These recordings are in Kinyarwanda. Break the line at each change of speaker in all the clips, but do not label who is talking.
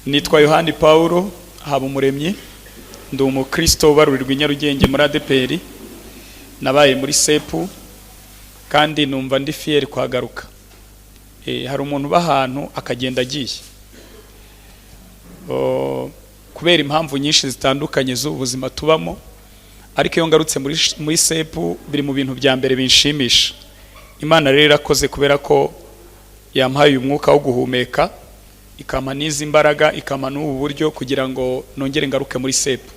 Nitwa Yohani Paulo Habumuremyi, ndi umukristo barurirwa Nyarugenge muri ADPR, nabaye muri sepu kandi numva ndi fier kwagaruka. Hari umuntu bahantu akagenda agiye kubera impamvu nyinshi zitandukanye z'ubuzima tubamo, ariko iyo ngarutse muri sepu biri mu bintu bya mbere binshimisha. Imana rero irakoze kubera ko yampaye umwuka wo guhumeka, ikama nizi imbaraga, ikama n'ubu buryo kugira ngo nongere ngaruke muri sepu.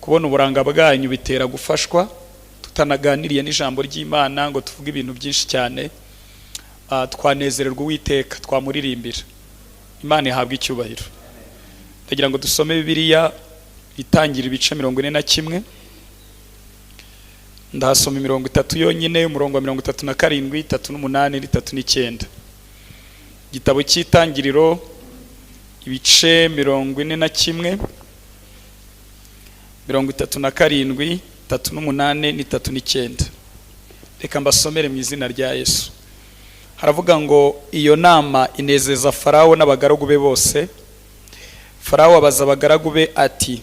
Kubona uburanga bwanyu bitera gufashwa, tutanaganiriye n'ijambo ry'Imana ngo tuvuge ibintu byinshi cyane, twanezererwa Uwiteka, twamuririmbira. Imana ihabwa icyubahiro. Ndagira ngo dusome Bibiliya itangira ibice 41, ndahasoma 30 yonyine, umurongo wa 37, 38, 39. Igitabo cy'Itangiriro ibice 41, 37, 38, 39. Reka mbasomere mu izina rya Yesu. Haravuga ngo iyo nama inezeza Farawo n'abagaragu be bose. Farawo abaza abagaragu be ati,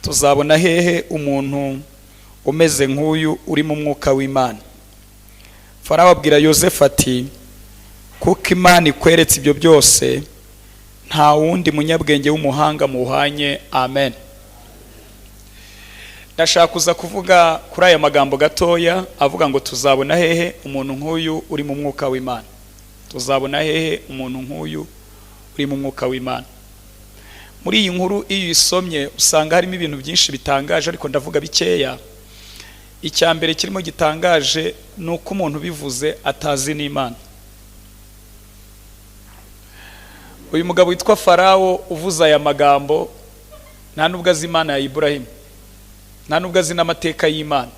tuzabona hehe umuntu umeze nk'uyu uri mu mwuka w'Imana? Farawo abwira Yosefu ati, kuko Imana ikweretse ibyo byose, nta wundi munyabwenge w'umuhanga muhanye. Amen. Ndashaka kuza kuvuga kuri aya magambo gatoya avuga ngo tuzabona hehe umuntu nk'uyu uri mu mwuka w'Imana. Tuzabona hehe umuntu nk'uyu uri mu mwuka w'Imana. Muri iyi nkuru iyo isomye usanga harimo ibintu byinshi bitangaje, ariko ndavuga bikeya. Icya mbere kirimo gitangaje nuko umuntu bivuze atazi n'Imana. Uyu mugabo witwa Farawo uvuza aya magambo nta nubwo azi Imana ya Ibrahim, nta nubwo azi n'amateka y'Imana.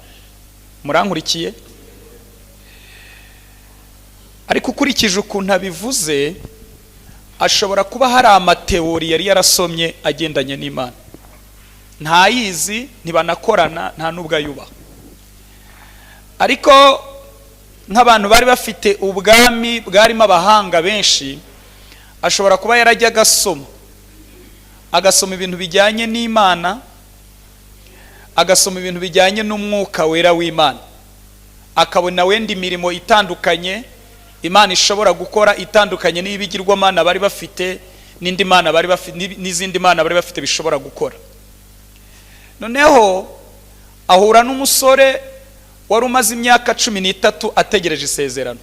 Murankurikiye? Ariko ukurikije ukuntu abivuze, ashobora kuba hari amateori yari yarasomye agendanye n'Imana. Ntayizi, ntibanakorana, nta nubwo ayubaha. Ariko nk'abantu bari bafite ubwami bwarimo abahanga benshi, ashobora kuba yarajya agasoma ibintu bijyanye n'Imana, agasoma ibintu bijyanye n'umwuka wera w'Imana, akabona wenda imirimo itandukanye Imana ishobora gukora itandukanye n'ibigirwamana bari bafite, n'indi mana bari bafite, n'izindi mana bari bafite bishobora gukora. Noneho ahura n'umusore wari umaze imyaka 13 ategereje isezerano.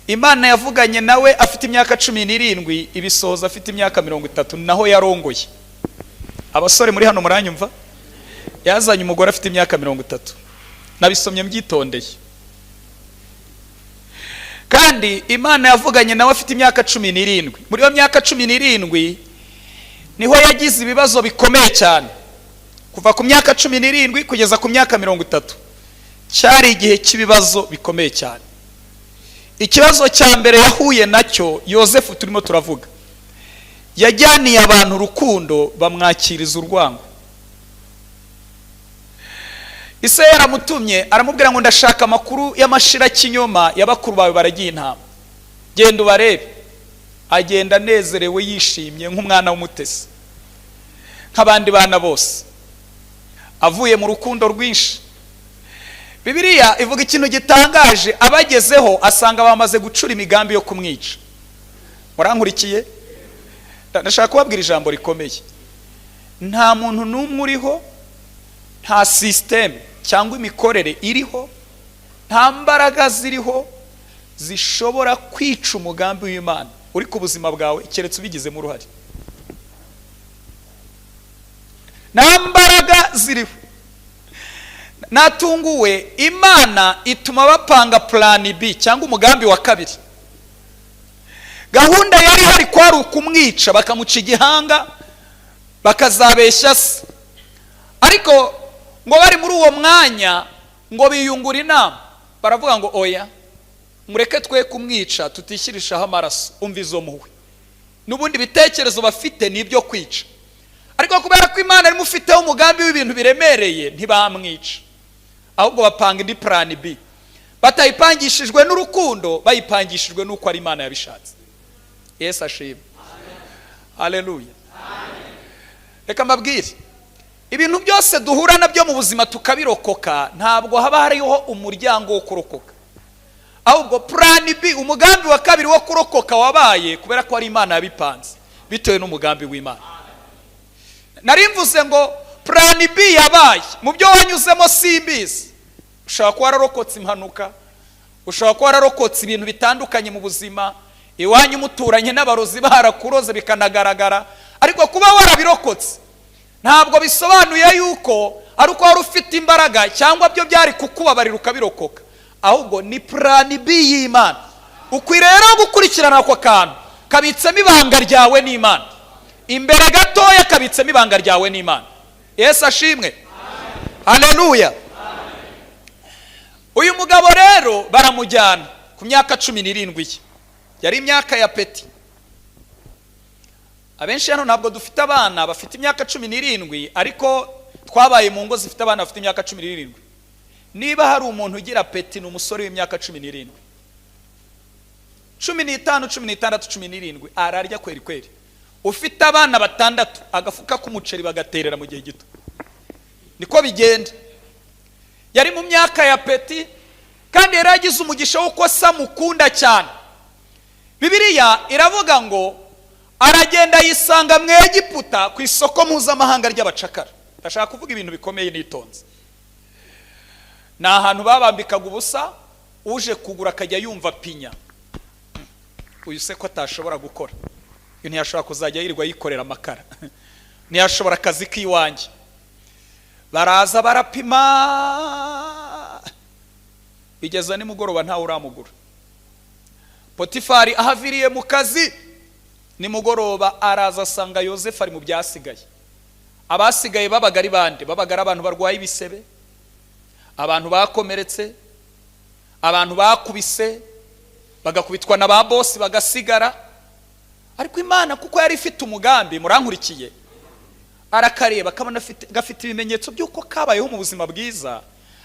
Imana yavuganye nawe afite imyaka 17, ibisohoza afite imyaka 30, naho yarongoye. Abasore muri hano muranyumva? Yazanye umugore afite imyaka 30. Nabisomye mbyitondeye. Kandi Imana yavuganye nawe afite imyaka 17. Muri iyo myaka 17 niho yagize ibibazo bikomeye cyane. Kuva ku myaka 17 kugeza ku myaka 30 cyari igihe cy'ibibazo bikomeye cyane. Ikibazo cya mbere yahuye nacyo Yosefu turimo turavuga, yajyaniye abantu urukundo bamwakiriza urwango. Ise yaramutumye aramubwira ngo ndashaka amakuru y'amashira kinyoma y'abakuru bawe baragiye intama, genda ubarebe. Agenda anezerewe yishimye nk'umwana w'umutesi nk'abandi bana bose, avuye mu rukundo rwinshi. Bibiliya ivuga ikintu gitangaje, abagezeho asanga bamaze gucura imigambi yo kumwica. Murankurikiye? Ndashaka kubabwira ijambo rikomeye. Nta muntu n'umwe uriho, nta system cyangwa imikorere iriho, nta mbaraga ziriho zishobora kwica umugambi w'Imana uri ku buzima bwawe keretse ubigizemo uruhare. Nta mbaraga ziriho. Natunguwe, Imana ituma bapanga plan B cyangwa umugambi wa kabiri. Gahunda yari hari kwari ukumwica, bakamuca igihanga, bakazabeshya se. Ariko ngo bari muri uwo mwanya ngo biyungura inama, baravuga ngo oya, mureke twe kumwica tutishirishaho amaraso. Umva izo muhwe, n'ubundi bitekerezo bafite nibyo kwica. Ariko kubera ko Imana ari mufiteho umugambi w'ibintu biremereye, ntibamwica, ahubwo bapanga indi plan B. Batayipangishijwe n'urukundo, bayipangishijwe n'uko ari Imana yabishatse. Yesu ashimwe. Haleluya. Reka mbabwire, ibintu byose duhura nabyo mu buzima tukabirokoka, ntabwo haba hariho umuryango wo kurokoka, ahubwo plan B, umugambi wa kabiri wo kurokoka wabaye kubera ko ari Imana yabipanze bitewe n'umugambi w'Imana. Narimvuze ngo plan B yabaye mu byo wanyuzemo simbizi. Ushobora kuba wararokotse impanuka, ushobora kuba wararokotse ibintu bitandukanye mu buzima, iwanyu umuturanyi n'abarozi barakuroze bikanagaragara, ariko kuba warabirokotse ntabwo bisobanuye yuko ari uko wari ufite imbaraga cyangwa byo byari kukubabarira ukabirokoka, ahubwo ni plan B y'Imana. Ukwiriye rero gukurikirana ako kantu kabitsemo ibanga ryawe n'Imana, imbere gatoya kabitsemo ibanga ryawe n'Imana. Yesu ashimwe. Haleluya. Uyu mugabo rero baramujyana ku myaka 17 yari imyaka ya peti. Abenshi hano ntabwo dufite abana bafite imyaka 17, ariko twabaye mu ngo zifite abana bafite imyaka 17. Niba hari umuntu ugira peti ni umusore w'imyaka 17, 15, 16, 17, ararya kweri kweri. Ufite abana batandatu agafuka k'umuceri bagaterera mu gihe gito. Niko bigenda. Yari mu myaka ya peti kandi yaragize umugisha w'uko samukunda cyane. Bibiliya iravuga ngo aragenda yisanga mu Egiputa ku isoko mpuzamahanga ry'abacakara. Ndashaka kuvuga ibintu bikomeye nitonze. Ni ahantu babambikaga ubusa, uje kugura akajya yumva pinya. Uyu se ko atashobora gukora, uyu ntiyashobora kuzajya yirirwa yikorera amakara, ntiyashobora akazi k'iwanjye. Baraza barapima, bigeza nimugoroba ntawe uramugura. Potifari ahaviriye mu kazi, nimugoroba araza asanga Yosefu ari mu byasigaye. Abasigaye babaga ari bande? Babaga ari abantu barwaye ibisebe, abantu bakomeretse, abantu bakubise bagakubitwa na ba boss bagasigara. Ariko Imana kuko yari ifite umugambi, murankurikiye, arakareba kabona gafite ibimenyetso by'uko kabayeho mu buzima bwiza,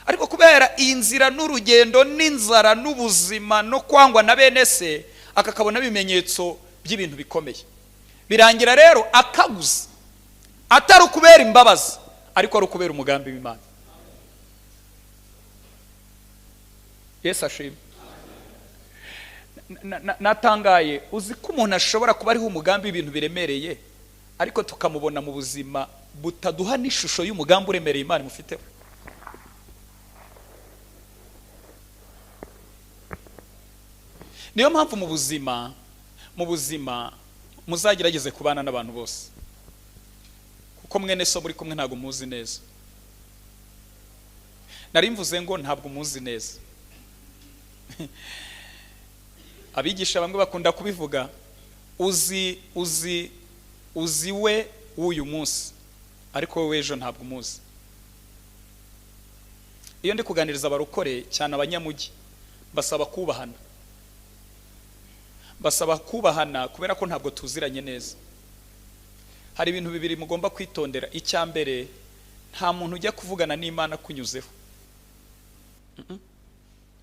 ariko kubera inzira n'urugendo n'inzara n'ubuzima no kwangwa na bene se, akakabona ibimenyetso by'ibintu bikomeye. Birangira rero akaguza, atari ukubera imbabazi, ariko ari ukubera umugambi w'Imana. Yesu ashimwe. Natangaye, uzi ko umuntu ashobora kuba ariho umugambi w'ibintu biremereye, ariko tukamubona mu buzima butaduha n'ishusho y'umugambi uremereye Imana imufiteho. Niyo mpamvu mu buzima muzagerageze kubana n'abantu bose, kuko mwene so muri kumwe ntabwo muzi neza. Nari mvuze ngo ntabwo muzi neza. Abigisha bamwe bakunda kubivuga, uzi we w'uyu munsi, ariko wowe ejo ntabwo umuzi. Iyo ndi kuganiriza abarokore cyane abanyamujyi, basaba kubahana kubera ko ntabwo tuziranye neza. Hari ibintu bibiri mugomba kwitondera. Icya mbere, nta muntu ujya kuvugana n'Imana kunyuzeho.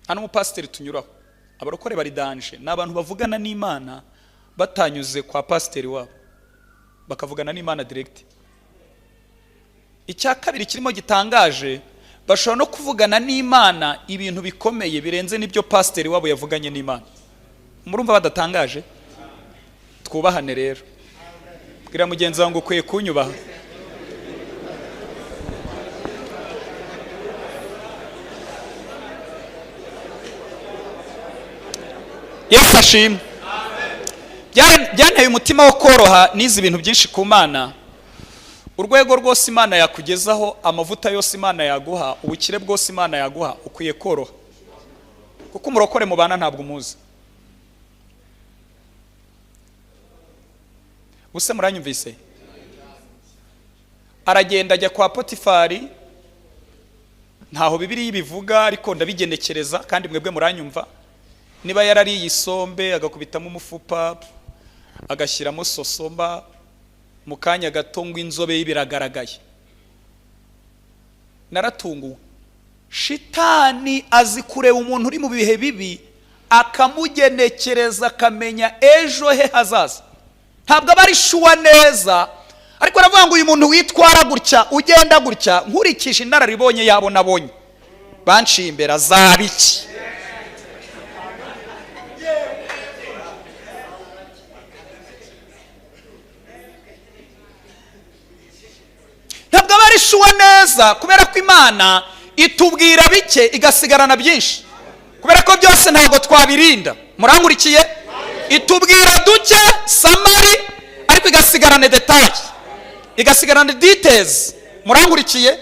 Hano umupasiteri tunyuraho, abarokore bari danje, ni abantu bavugana n'Imana batanyuze kwa pasiteri wabo, bakavugana n'Imana direct. Icya kabiri kirimo gitangaje, bashobora no kuvugana n'Imana ibintu bikomeye birenze n'ibyo pasiteri wabo yavuganye n'Imana. Murumva badatangaje? Twubahane rero. Bwira mugenzi wangu ukwiye kunyubaha. Yesu ashimwe. Byanteye umutima wo koroha nize ibintu byinshi ku Mana. Urwego rwose Imana yakugezaho, amavuta yose Imana yaguha, ubukire bwose Imana yaguha, ukwiye koroha. Kuko umurokore mu bana ntabwo umuzi. Use muranyumvise? Aragenda ajya kwa Potifari, ntaho Bibiliya ibivuga, ariko ndabigenekereza kandi mwebwe muranyumva. Niba yarariye isombe agakubitamo umufupa, agashyiramo sosomba, mu kanya gato ngo inzobe y'ibiragaragaye. Naratunguwe. Shitani azi kureba umuntu uri mu bihe bibi, akamugenekereza akamenya ejo he hazaza. ntabwo aba ari shuwa neza, ariko aravuga ngo uyu muntu witwara gutya, ugenda gutya, nkurikije inararibonye yabo nabonye banciye imbere azaba iki. Ntabwo aba ari shuwa neza, kubera ko Imana itubwira bike igasigarana byinshi, kubera ko byose ntabwo twabirinda. Murankurikiye? Itubwira duke samari, ariko igasigarana details, igasigarana details. Murankurikiye?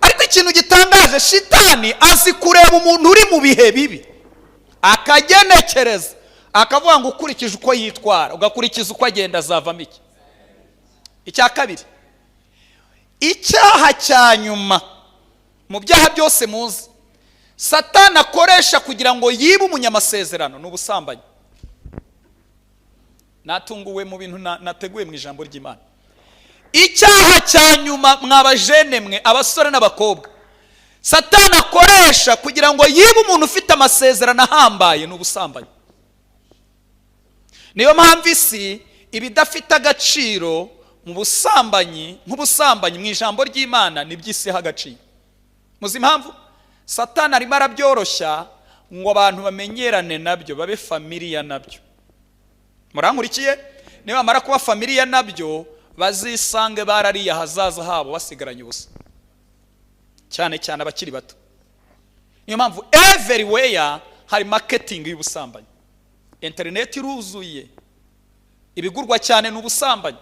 Ariko ikintu gitangaje, shitani azi kureba umuntu uri mu bihe bibi akagenekereza, akavuga ngo ukurikije uko yitwara, ugakurikiza uko agenda, azavamo iki. Icya kabiri, icyaha cya nyuma mu byaha byose muzi Satani akoresha kugira ngo yibe umunyamasezerano, n'ubusambanyi. Natunguwe mu bintu nateguye mu ijambo ry'Imana. Icyaha cya nyuma mwabajene mwe, abasore n'abakobwa, Satani akoresha kugira ngo yibe umuntu ufite amasezerano ahambaye, n'ubusambanyi. Niyo mpamvu isi ibidafite agaciro mu busambanyi, nk'ubusambanyi mu ijambo ry'Imana n'iby'isi agaciro. Muzi impamvu? Satani arimo arabyoroshya ngo abantu bamenyerane nabyo, babe familia nabyo. Murankurikiye? Niba bamara kuba familia nabyo, bazisange barariye ahazaza habo basigaranye ubusa, cyane cyane abakiri bato. Niyo mpamvu everywhere hari marketing y'ubusambanyi. Internet iruzuye, ibigurwa cyane n'ubusambanyi.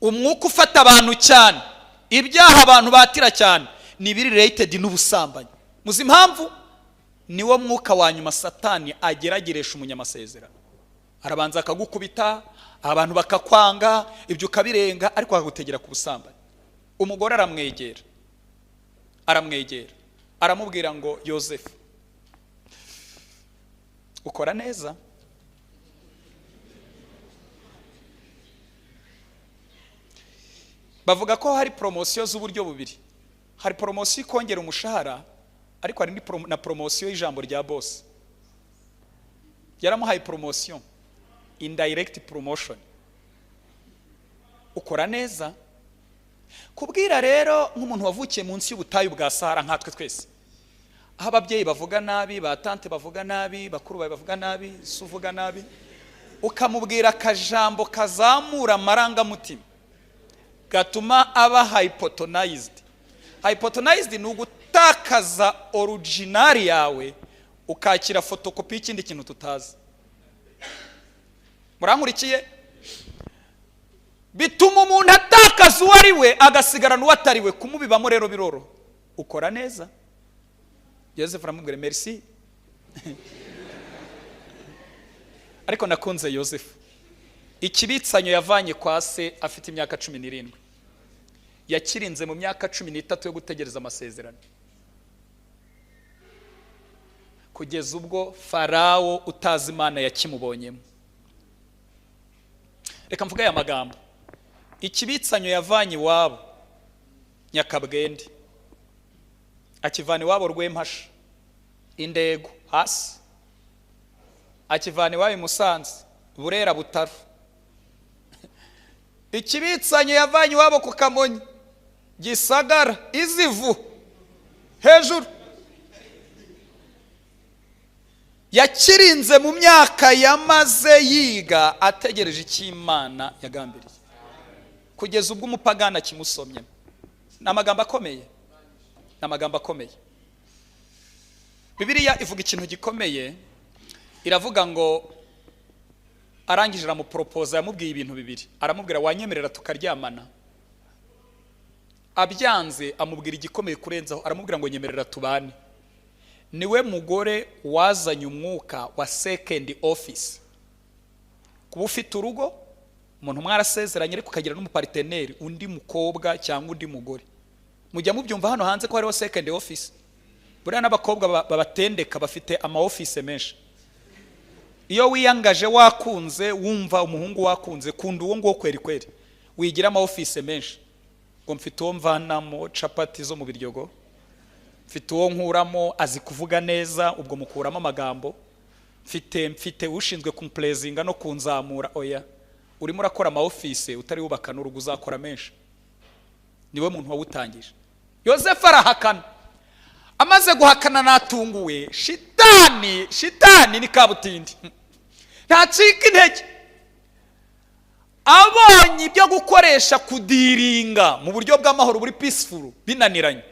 Umwuka ufata abantu cyane, ibyaha abantu batira cyane ni biri related n'ubusambanyi. Muzi impamvu? Niwo mwuka wa nyuma Satani agerageresha umunyamasezerano. Arabanza akagukubita, abantu bakakwanga, ibyo ukabirenga, ariko akagutegera ku busambanyi. Umugore aramwegera, aramubwira ngo Yosefu, ukora neza. Bavuga ko hari promosiyo z'uburyo bubiri. Hari promosiyo ikongera umushahara, ariko hari na promosiyo y'ijambo rya boss. Yaramuhaye promosiyo, indirect promotion. Ukora neza. Kubwira rero nk'umuntu wavukiye munsi y'ubutayu bwa Sahara nkatwe twese, aho ababyeyi bavuga nabi, batante bavuga nabi, bakuru bawe bavuga nabi, suvuga nabi, ukamubwira akajambo kazamura amarangamutima gatuma aba hypotonized. Hypotonized ni ugutakaza original yawe, ukakira fotokopi y'ikindi kintu tutazi. Murankurikiye? Bituma umuntu atakaza uwo ari we agasigara n'uwo atari we, kumubibamo rero biroro. Ukora neza. Yosefu aramubwira merci. Ariko nakunze Yosefu. Ikibitsanyo yavanye kwa se afite imyaka 17. Yakirinze mu myaka 13 yo gutegereza amasezerano, kugeza ubwo Farawo utazi Imana yakimubonyemo. Reka mvuga aya magambo. Ikibitsanyo yavanye iwabo Nyakabwende, akivana iwabo Rwempasha, Indego hasi, akivana iwabo Musanze, Burera, Butaro. Ikibitsanyo yavanye iwabo ku Kamonyi, Gisagara, Izivu, hejuru. Yakirinze mu myaka yamaze yiga ategereje icyo Imana yagambiriye, kugeza ubwo umupagana kimusomye. N'amagambo akomeye, n'amagambo akomeye. Bibiliya ivuga ikintu gikomeye, iravuga ngo arangije aramupropose, yamubwiye ibintu bibiri. Aramubwira wanyemerera tukaryamana. Abyanze amubwira igikomeye kurenzaho, aramubwira ngo nyemerera tubane. Niwe mugore wazanye umwuka wa second office. Kuba ufite urugo, umuntu mwarasezeranye ariko ukagira n'umuparteneri, undi mukobwa cyangwa undi mugore. Mujya mubyumva hano hanze ko hariho second office. Buriya n'abakobwa babatendeka bafite ama office menshi. Iyo wiyangaje wakunze, wumva umuhungu wakunze, kunda uwo ngo kweri kweri, wigira ama office menshi. Ngo mfite uwo mvanamo capati zo mu biryogo, mfite uwo nkuramo azi kuvuga neza, ubwo mukuramo amagambo, mfite ushinzwe kumplazinga no kunzamura. Oya, urimo urakora ama office utari wubaka n'urugo uzakora menshi. Niwe muntu wawutangije. Yosefu arahakana. Amaze guhakana natunguwe, shitani ni kabutindi. Ntacika intege. Abonye ibyo gukoresha kudiringa mu buryo bw'amahoro buri peaceful binaniranye.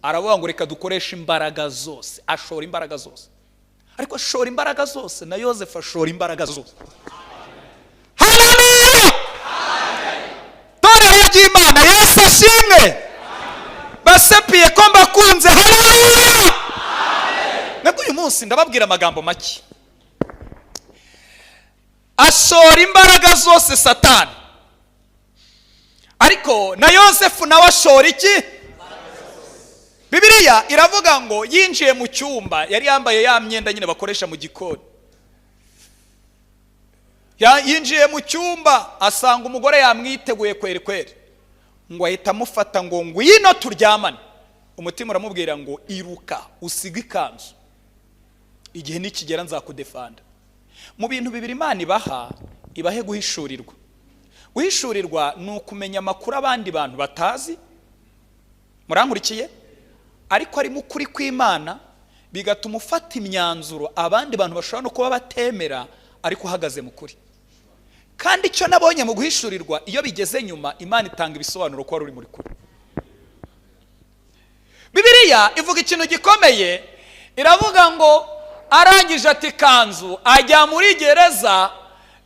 Aravuga ngo reka dukoresha imbaraga zose. Ashora imbaraga zose. Ariko ashora imbaraga zose na Yosefu ashora imbaraga zose. Haleluya! Tore Ry'Imana Yesu ashimwe. Basepiye ko mbakunze. Haleluya! Nako uyu munsi ndababwira amagambo make. Ashora imbaraga zose Satani. Ariko na Yosefu nawe ashora iki? Bibiliya iravuga ngo yinjiye mu cyumba, yari yambaye ya myenda nyine bakoresha mu gikoni. Yinjiye mu cyumba asanga umugore yamwiteguye kweri. Ngo ahita amufata ngo ngwino turyamane. Umutima uramubwira ngo iruka usiga ikanzu. Igihe nikigera nzakudefanda. Mu bintu bibiri Imana ibahe guhishurirwa. Guhishurirwa ni ukumenya amakuru abandi bantu batazi. Murankurikiye? Ariko ari mu kuri kw'Imana bigatuma ufata imyanzuro abandi bantu bashobora no kuba batemera ariko uhagaze mu kuri. Kandi icyo nabonye mu guhishurirwa iyo bigeze nyuma Imana itanga ibisobanuro ko ari muri kuri. Bibiliya ivuga ikintu gikomeye, iravuga ngo arangije ati kanzu ajya muri gereza.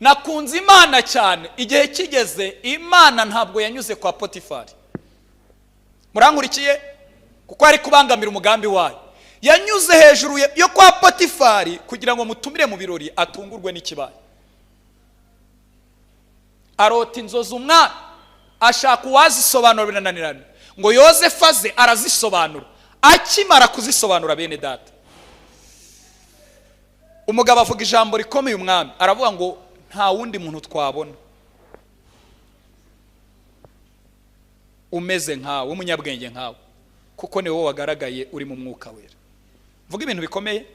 Nakunze Imana cyane, igihe kigeze Imana ntabwo yanyuze kwa Potifari. Murankurikiye? Kuko ari kubangamira umugambi wayo. Yanyuze hejuru yo kwa Potifari kugira ngo mutumire mu birori atungurwe n'ikibaye. Arota inzozi umwana, ashaka uwazisobanura binanirana. Ngo Yosefu aze arazisobanura. Akimara kuzisobanura bene data, umugabo avuga ijambo rikomeye umwami. Aravuga ngo nta wundi muntu twabona umeze nkawe, umunyabwenge nkawe, kuko ni wowe wagaragaye uri mu mwuka wera. Vuga ibintu bikomeye.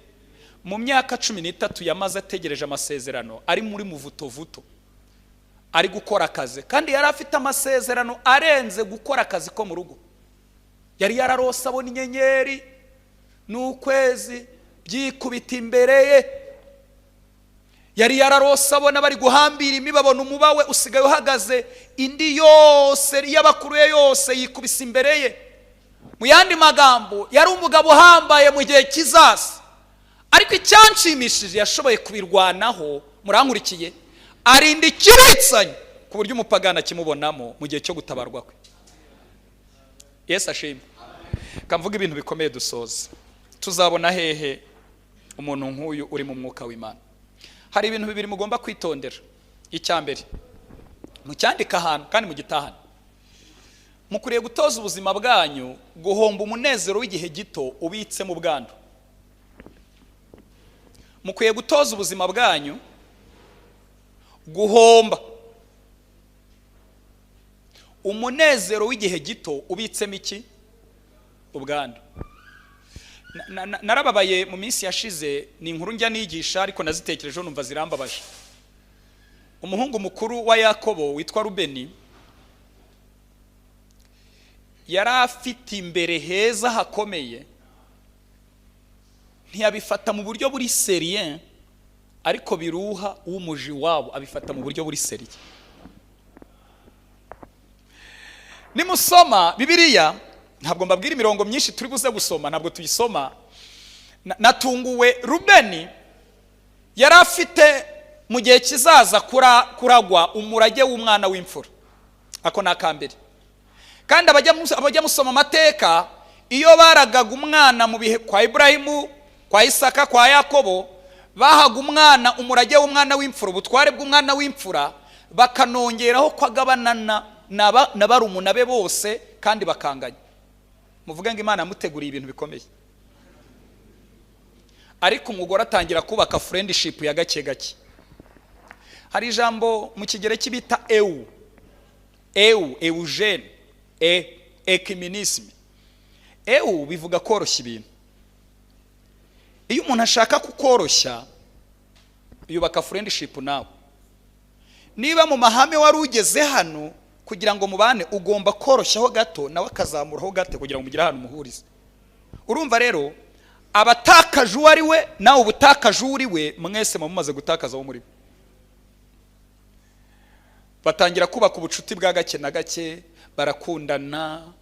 Mu myaka 13 yamaze ategereje amasezerano, ari muri muvuto ari gukora akazi, kandi yari afite amasezerano arenze gukora akazi ko mu rugo. Yari yararose abona inyenyeri n'ukwezi byikubita imbere ye. Yari yararose abona bari guhambira imibabona umubawe usigaye uhagaze, indi yose y'abakuruye yose yikubisa imbere ye. Mu yandi magambo yari umugabo uhambaye mu gihe kizaza. Ariko icyanshimishije yashoboye kubirwanaho. Murankurikiye? Arinda ikiritsanye ku buryo umupagana kimubonamo mu gihe cyo gutabarwa kwe. Yesu ashimwe. Kamvuga ibintu bikomeye dusoza. Tuzabona hehe umuntu nkuyu uri mu mwuka w'Imana? Hari ibintu bibiri mugomba kwitondera. Icyambere, mucyandika ahantu kandi mugitahana. Mukuriye gutoza ubuzima bwanyu guhomba umunezero w'igihe gito ubitse mu bwandu. Mukwiye gutoza ubuzima bwanyu guhomba umunezero w'igihe gito ubitsemo iki? Ubwandu. Narababaye mu minsi yashize, ni inkuru njya nigisha ariko nazitekerejeho numva zirambabaje. Umuhungu mukuru wa Yakobo witwa Rubeni yari afite imbere heza hakomeye, ntiyabifata mu buryo buri serien, ariko biruha umuji wabo abifata mu buryo buri serien. Nimusoma Bibiliya, ntabwo mbabwira imirongo myinshi turi buze gusoma, ntabwo tuyisoma. Natunguwe. Rubeni yari afite mu gihe kizaza kuragwa umurage w'umwana w'imfura. Ako nakambere. Kandi abajya musoma amateka, iyo baragaga umwana mu bihe kwa Ibrahimu, kwa Isaka, kwa Yakobo, bahaga umwana umurage w'umwana w'imfura, ubutware bw'umwana w'imfura, bakanongeraho kwagabanana na barumuna be bose kandi bakanganya. Muvuga ngo Imana yamuteguriye ibintu bikomeye. Ariko umugore atangira kubaka friendship ya gake gake. Hari ijambo mu kigereki bita Eugene, ekimenisme. Bivuga koroshya ibintu. Iyo umuntu ashaka kukoroshya yubaka friendship nawe. niba mu mahame wari ugeze hano kugira ngo mubane ugomba koroshyaho gato nawe akazamuraho gato kugira ngo mugire ahantu muhurize. Urumva rero abatakaje uwo ari we nawe ubutakaje uri we mwese mumaze gutakaza wo muri batangira kubaka ubucuti bwa gake na gake, barakundana,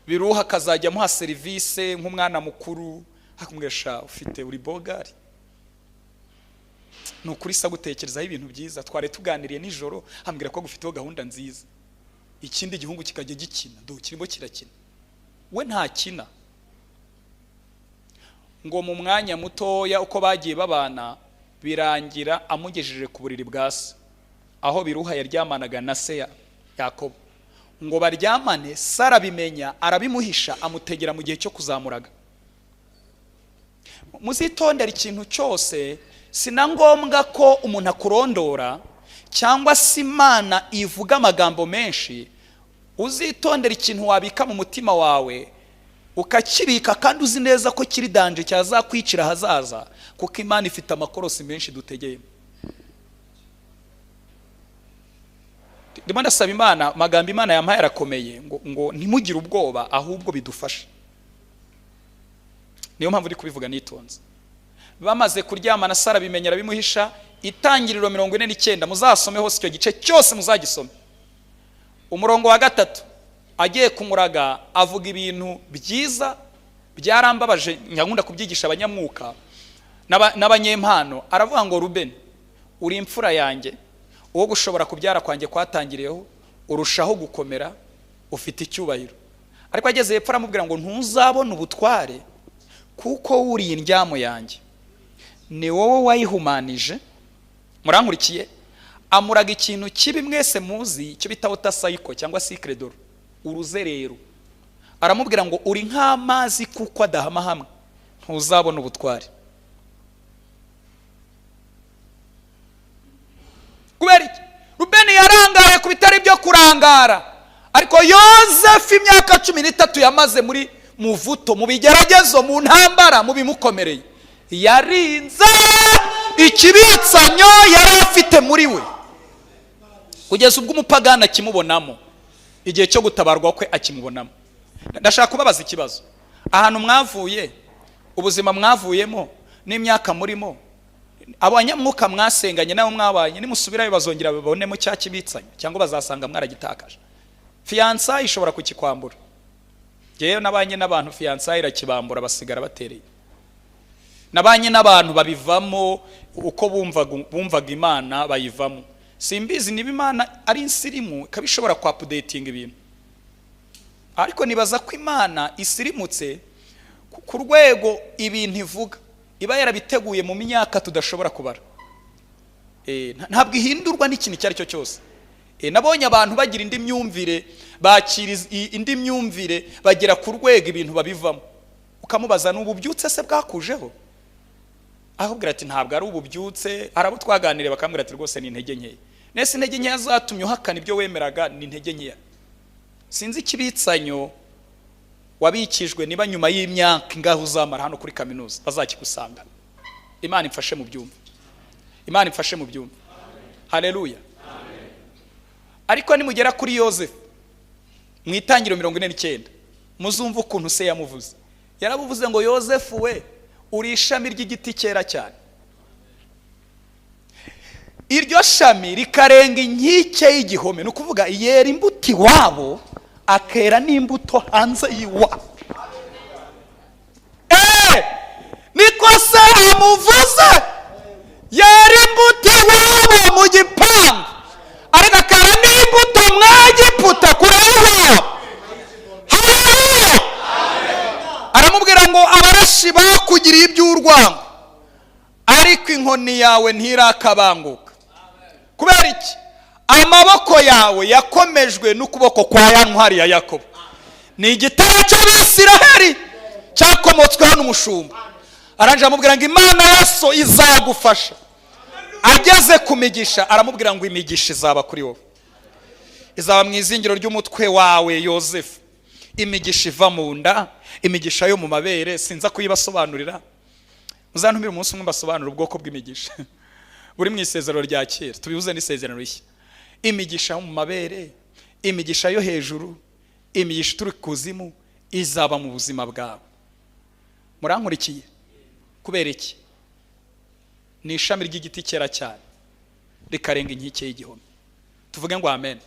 biruha kazajya muha service nk'umwana mukuru akumwesha ufite uri bogari nukuri sa gutekerezaho ibintu byiza. Tware tuganiriye nijoro ambwira ko gufiteho gahunda nziza, ikindi gihungu kikajya gikina kirimo kirakina, we nta kina. Ngo mu mwanya mutoya uko bagiye babana birangira amugejeje ku buriri bwa se, aho biruha yaryamanaga na se Yakobo. Ngo baryamane, Sara bimenya arabimuhisha, amutegera mu gihe cyo kuzamuraga. Muzitondera ikintu cyose, sina ngombwa ko umuntu akurondora cyangwa se Imana ivuga amagambo menshi. Uzitondera ikintu wabika mu mutima wawe ukakibika kandi uzi neza ko kiri danje cyazakwicira hazaza, kuko Imana ifite amakorosi menshi dutegeye. Ndimo ndasaba Imana, magambo Imana yampaye arakomeye, ngo ntimugire ubwoba ahubwo bidufashe. Niyo mpamvu ndi kubivuga nitonze. Bamaze kuryamana, Sara bimenyera bimuhisha. Itangiriro 49 muzasome hose icyo gice cyose muzagisome. Umurongo wa 3 agiye kumuraga avuga ibintu byiza byarambabaje, nyakunda kubyigisha abanyamwuka n'abanyempano. Aravuga ngo Rubeni, uri imfura yanjye, uwo gushobora kubyara kwanjye kwatangireho, urushaho gukomera, ufite icyubahiro. Ariko ageze hepfo aramubwira ngo ntuzabona ubutware kuko uri indyamo yanjye, ni wowe wayihumanije. Murankurikiye? Amuraga ikintu kibi mwese muzi cyo bita otasayiko cyangwa sikredoro, uruzerero. Aramubwira ngo uri nk'amazi kuko adahama hamwe, ntuzabona ubutware. Kubera iki? Rubeni yarangaye ku bitari byo kurangara, ariko Yosefu imyaka 13 yamaze muri muvuto, mu bigeragezo, mu ntambara, mu bimukomereye, yarinze ikibitsanyo yari afite muri we kugeza ubwo umupagana kimubonamo, igihe cyo gutabarwa kwe akimubonamo. Ndashaka kubabaza ikibazo, ahantu mwavuye, ubuzima mwavuyemo n'imyaka murimo, abanyamwuka mwasenganye nabo mwabanye, nimusubirayo bazongera babonemo cya kibitsanyo cyangwa bazasanga mwaragitakaje. Fiança ishobora kukikwambura. Jewe nabanye n'abantu fiança irakibambura basigara batereye. Nabanye n'abantu babivamo uko bumvaga Imana bayivamo. Simbizi niba Imana ari insirimu kabishobora kwa updating ibintu. Ariko nibaza ko Imana isirimutse ku rwego ibintu ivuga iba yarabiteguye mu myaka tudashobora kubara. Ntabwo ihindurwa n'ikintu cyari cyo cyose. Nabonye abantu bagira indi myumvire, bakiriza indi myumvire, bagera ku rwego ibintu babivamo. Ukamubaza n'ububyutse se bwakujeho? Ahubwo ati ntabwo ari ububyutse. Arabo twaganire bakambwira ati rwose ni intege nke. Nese intege nke zatumye uhakana ibyo wemeraga ni intege nke. Sinzi ikibitsanyo wabikijwe niba nyuma y'imyaka ingaho uzamara hano kuri kaminuza bazakikusanga. Imana imfashe mu byumva. Imana imfashe mu byumva. Haleluya. Ariko nimugera kuri Yosefu mu itangiriro 49 muzumva ukuntu se yamuvuze. Yarabuvuze ngo Yosefu we uri ishami ry'igiti cyera cyane. Iryo shami rikarenga inkike y'igihome, no kuvuga yera imbuto iwabo akera n'imbuto hanze yiwa. Niko se amuvuze, yera imbuto iwabo mu gipangu, ariko akera n'imbuto mwagiputa kureho. Aramubwira ngo abarashi bakugiriye iby'urwango, ariko inkoni yawe ntirakabanguka. Kubera iki? Amaboko yawe yakomejwe n'ukuboko kwa ya ntwari ya Yakobo. Ni igitare cy'Abisiraheli cyakomotsweho n'umushumba. Aranje amubwira ngo Imana yaso izagufasha. Ageze ku migisha aramubwira ngo imigisha izaba kuri wowe, izaba mu izingiro ry'umutwe wawe Yosefu. Imigisha iva mu nda, imigisha yo mu mabere, sinza kuyibasobanurira. Muzantumira umunsi umwe mbasobanura ubwoko bw'imigisha. buri mu isezerano rya kera, tubibuze n'isezerano rishya. Imigisha mu mabere, imigisha yo hejuru, imigisha turi kuzimu izaba mu buzima bwawe. Murankurikiye? Kubera iki? Ni ishami ry'igiti cyera cyane rikarenga inkike y'igihome. Tuvuge ngo amen.